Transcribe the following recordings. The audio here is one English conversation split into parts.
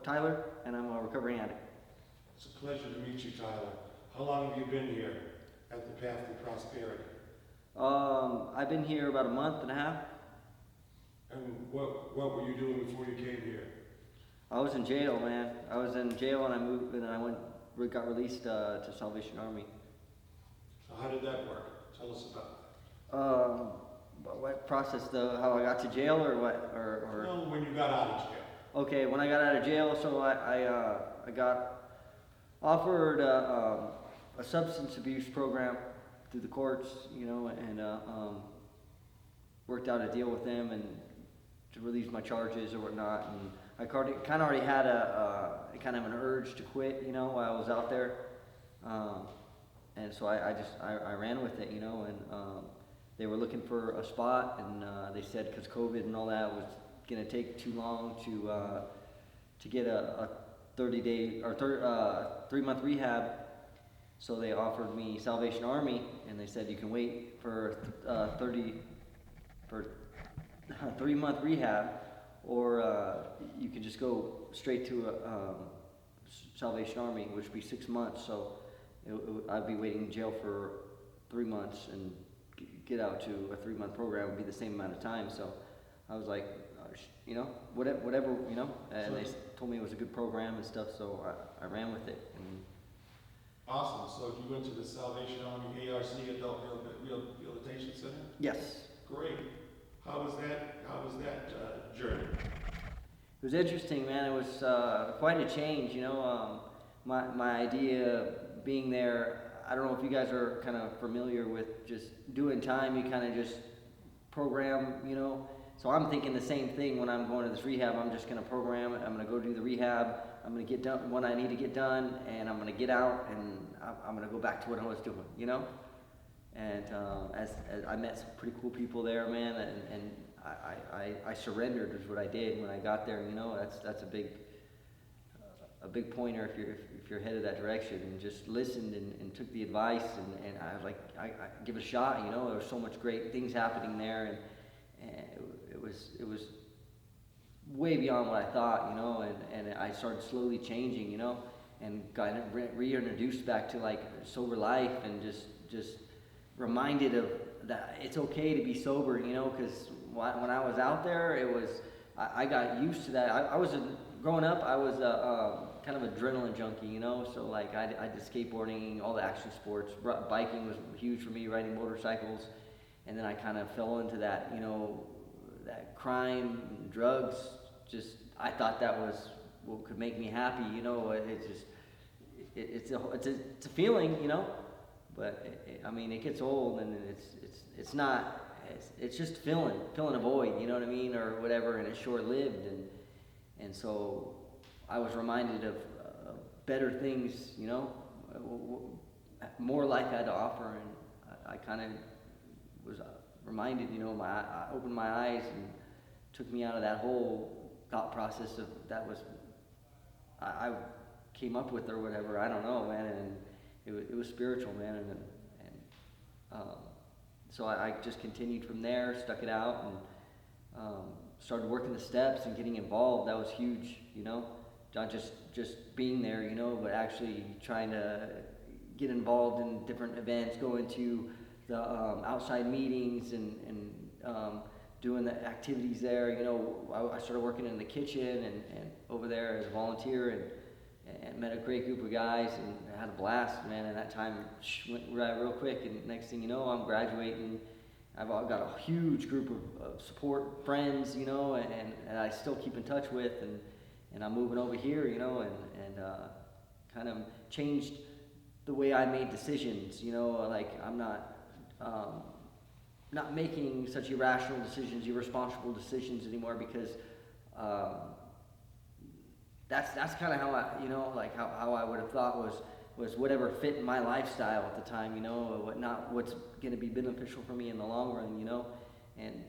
Tyler, and I'm a recovering addict. It's a pleasure to meet you, Tyler. How long have you been here at the Path to Prosperity? I've been here about a month and a half. And what were you doing before you came here? I was in jail, man. I was in jail and I moved, and I got released to Salvation Army. So how did that work? Tell us about What process though? How I got to jail or what? that. No, when you got out of jail. Okay, when I got out of jail, so I got offered a substance abuse program through the courts, and worked out a deal with them and to release my charges or whatnot. And I kind of already had a kind of an urge to quit, while I was out there. And so I ran with it, and they were looking for a spot, and they said because COVID and all that was going to take too long to get a 30-day or 3-month rehab. So they offered me Salvation Army, and they said you can wait for 3-month rehab, or you can just go straight to Salvation Army, which would be 6 months. So I'd be waiting in jail for 3 months and get out to a 3-month program would be the same amount of time. So I was like, whatever, and they told me it was a good program and stuff, so I ran with it. And awesome. So you went to the Salvation Army ARC Adult Rehabilitation Center? yes. Great. How was that journey? It was interesting, man. It was quite a change, my idea being there, I don't know if you guys are kind of familiar with just doing time, you kind of just program, So I'm thinking the same thing when I'm going to this rehab. I'm just going to program it. I'm going to go do the rehab. I'm going to get done what I need to get done, and I'm going to get out, and I'm going to go back to what I was doing, And as I met some pretty cool people there, man, and I surrendered is what I did when I got there. That's a big pointer if you're headed that direction, and just listened and took the advice, and I was like, I give it a shot. There was so much great things happening there, and it was way beyond what I thought, and I started slowly changing, and got reintroduced back to like sober life, and just reminded of that it's okay to be sober, because when I was out there, I got used to that. Growing up, I was kind of adrenaline junkie, so like I did skateboarding, all the action sports. Biking was huge for me, riding motorcycles, and then I kind of fell into that, that crime, drugs. Just I thought that was what could make me happy, It's a feeling, but it gets old, and it's not. It's just filling a void, you know what I mean, or whatever, and it's short-lived, and so I was reminded of better things, more life had to offer, and I kind of was reminded, I opened my eyes and took me out of that whole thought process of that was I came up with or whatever. I don't know, man, and it was spiritual, man, and so I just continued from there, stuck it out, and started working the steps and getting involved. That was huge, not just being there, but actually trying to get involved in different events, going to the outside meetings and doing the activities there. I started working in the kitchen and over there as a volunteer, and met a great group of guys and had a blast, man. And that time went real quick, and next thing you know, I'm graduating. I've got a huge group of support friends, and I still keep in touch with, and I'm moving over here, and kind of changed the way I made decisions, like I'm not making such irrational decisions, irresponsible decisions anymore, because that's kind of how I, how I would have thought was whatever fit in my lifestyle at the time, what's going to be beneficial for me in the long run, and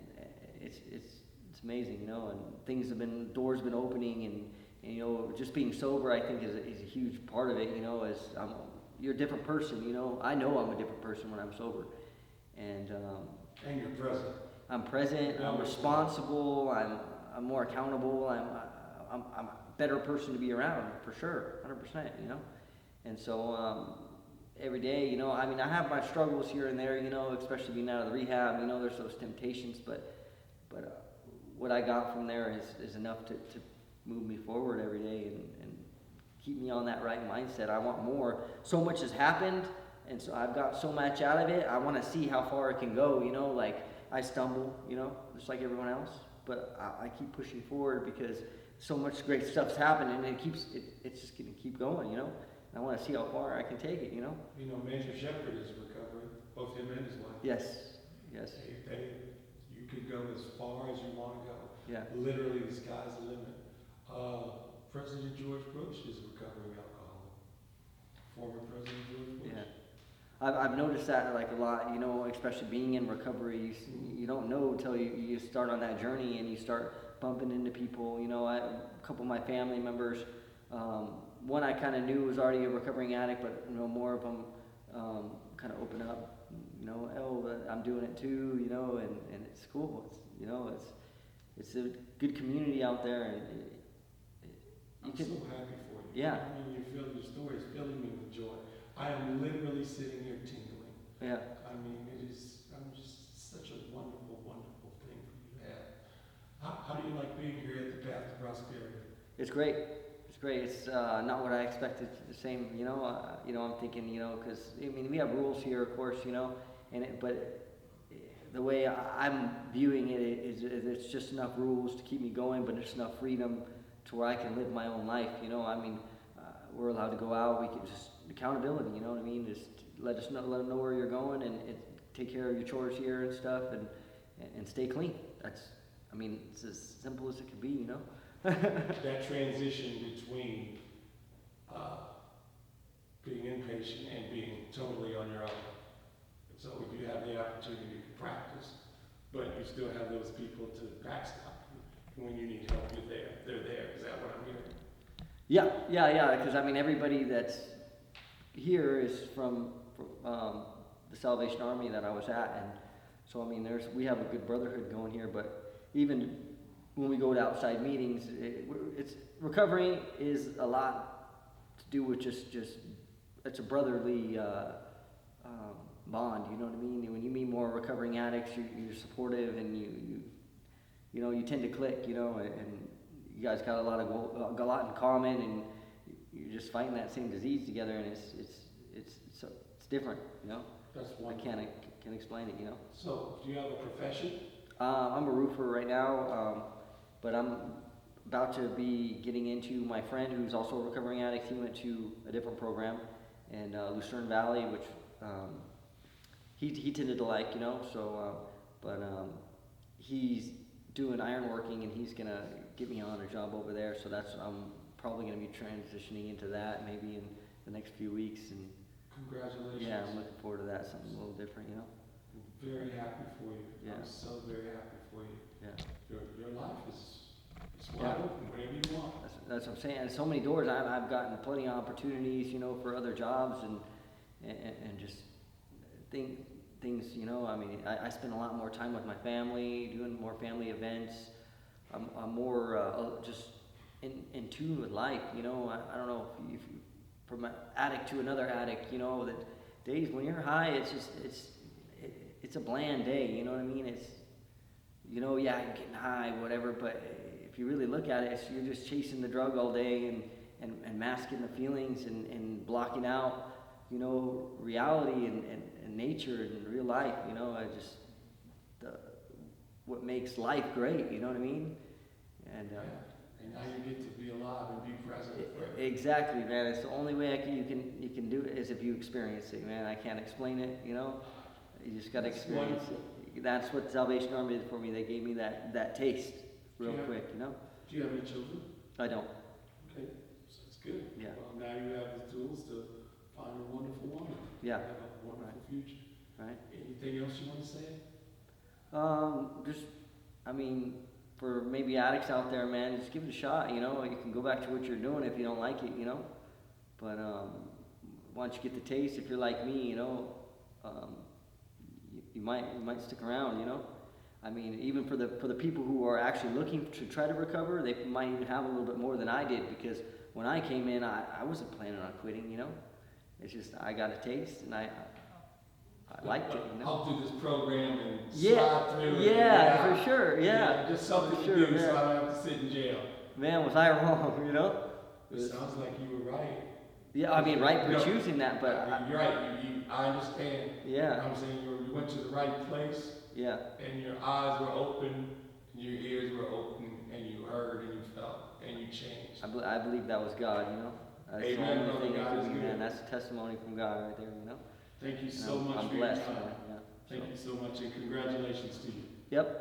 it's amazing, and doors been opening, and just being sober, I think is a huge part of it, as you're a different person, I know I'm a different person when I'm sober, and you're present. I'm present, I'm responsible, I'm more accountable, I'm better person to be around, for sure, 100%, you know? And so, every day, you know, I mean, I have my struggles here and there, you know, especially being out of the rehab, you know, there's those temptations, but what I got from there is enough to move me forward every day and keep me on that right mindset. I want more. So much has happened, and so I've got so much out of it. I want to see how far it can go, you know, like I stumble, you know, just like everyone else, but I keep pushing forward because so much great stuff's happening, and it's just going to keep going, you know. And I want to see how far I can take it, you know. You know, Major Shepherd is recovering, both him and his wife. Yes. You could go as far as you want to go. Yeah. Literally, the sky's the limit. President George Bush is a recovering alcoholic. Former President George Bush. Yeah. I've noticed that like a lot, you know, especially being in recovery. You don't know until you start on that journey and you start bumping into people. You know, a couple of my family members, one I kind of knew was already a recovering addict, but you know, more of them kind of open up. You know, oh, I'm doing it too. You know, and it's cool. You know, it's a good community out there, and I'm so happy for you. Yeah. I mean, your story is filling me with joy. I am literally sitting here tingling. Yeah. I mean, just such a wonderful, wonderful thing for you to have. How do you like being here at the Path to Prosperity? It's great. It's great. It's not what I expected. The same, you know. I'm thinking, you know, because I mean, we have rules here, of course, you know, but the way I'm viewing it is it's just enough rules to keep me going, but it's enough freedom to where I can live my own life. You know, I mean, we're allowed to go out. We can just accountability. You know what I mean? Just let them know where you're going, and take care of your chores here and stuff, and stay clean. I mean, it's as simple as it can be. You know. That transition between being inpatient and being totally on your own. So if you have the opportunity to practice, but you still have those people to backstop you. When you need help, you're there. They're there. Is that what I'm hearing? Yeah. Because I mean, everybody that's here is from the Salvation Army that I was at, and so I mean, we have a good brotherhood going here. But even when we go to outside meetings, it's recovery is a lot to do with just it's a brotherly bond. You know what I mean? When you meet more recovering addicts, you're supportive, and you tend to click. You know, and you guys got a lot in common, and you're just fighting that same disease together, and it's different. You know, that's wonderful. I can't explain it. You know. So, do you have a profession? I'm a roofer right now, but I'm about to be getting into my friend who's also a recovering addict. He went to a different program in Lucerne Valley, which he tended to like, you know. So, but he's doing ironworking, and he's gonna get me on a job over there. So I'm probably gonna be transitioning into that maybe in the next few weeks. And congratulations. Yeah, I'm looking forward to that. Something a little different, you know. I'm very happy for you. Yeah. I'm so very happy for you. Yeah. Your life is wide open, whatever you want. That's what I'm saying. And so many doors. I've gotten plenty of opportunities, you know, for other jobs and just things, you know. I mean, I spend a lot more time with my family, doing more family events. I'm more just in tune with life, you know. I don't know if you from an addict to another addict, you know, that days when you're high, it's a bland day, you know what I mean? It's, you know, yeah, you're getting high, whatever, but if you really look at it, you're just chasing the drug all day and masking the feelings and blocking out, you know, reality and nature and real life, you know. What makes life great, you know what I mean? And now you get to be alive and be present. Exactly, man. It's the only way you can do it is if you experience it, man. I can't explain it, you know. You just got to experience it. That's what Salvation Army did for me. They gave me that taste real quick, you know. Do you have any children? I don't. Okay, so that's good. Yeah. Well, now you have the tools to find a wonderful woman. Yeah. Have a wonderful future. Right. Anything else you want to say? I mean, for maybe addicts out there, man, just give it a shot, you know. You can go back to what you're doing if you don't like it, you know. But once you get the taste, if you're like me, you know, you might stick around, you know. I mean, even for the people who are actually looking to try to recover, they might even have a little bit more than I did, because when I came in, I wasn't planning on quitting, you know? It's just, I got a taste, and I liked it, you know? I'll do this program and Yeah, slide through it. yeah, for sure, yeah. Just something For to sure, do so man. I don't have to sit in jail. Man, was I wrong, you know? It sounds like you were right. Yeah, I mean, right for No, choosing that, but I mean, you're right. I understand. yeah, I'm saying you went to the right place, yeah, and your eyes were open, and your ears were open, and you heard, and you felt, and you changed. I believe that was God, you know? That's Amen, the brother. only thing it God could is be, good. man. That's a testimony from God right there, you know? Thank you And so much I'm for your blessed, time. man, yeah. Thank you so much, and congratulations to you. Yep.